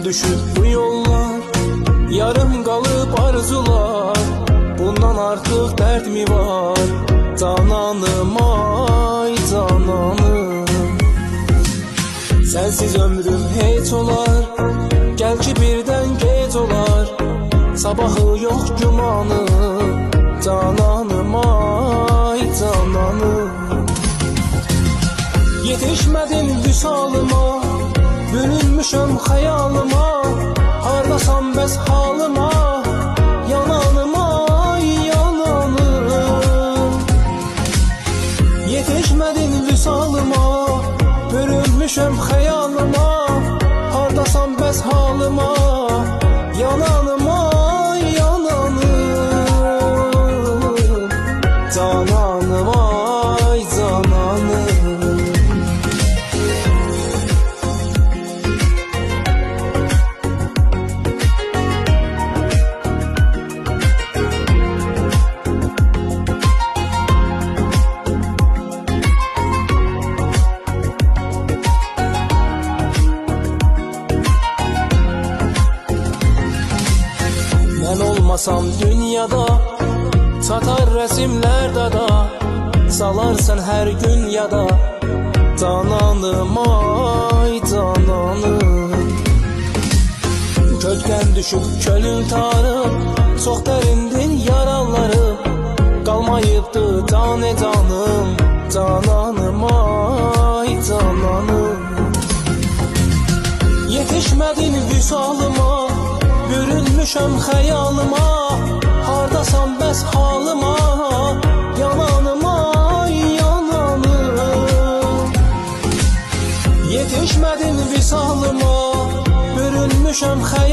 düşüp bu yollar, yarım kalıp arzular. Bundan artık dert mi var? Cananım ay cananım. Sensiz ömrüm hiç olar, gel ki birden gec olar. Sabahı yok gümanı, cananım ay cananım. Yetişmedin vüsalıma, bürünmüşüm hayalıma. Hardasan bəs halıma, yananım ay yananım. Yetişmedin vüsalıma, bürünmüşüm hayalıma. Hardasan bəs halıma, yananım ay yananım. Cananım ay cananım. Ben olmasam dünyada, satar resimlerde da, salarsan her gün yada. Cananım ay cananım. Kökten düşüp kölün tarım, çok derindir yaralarım. Kalmayıptı tane canım, cananım ay cananım. Yetişmedin vüsalıma, bürünmüşüm hayalıma. Hardasan bəs halıma, yananım ay yananım. Yetişmedin vüsalıma, bürünmüşüm hayalıma.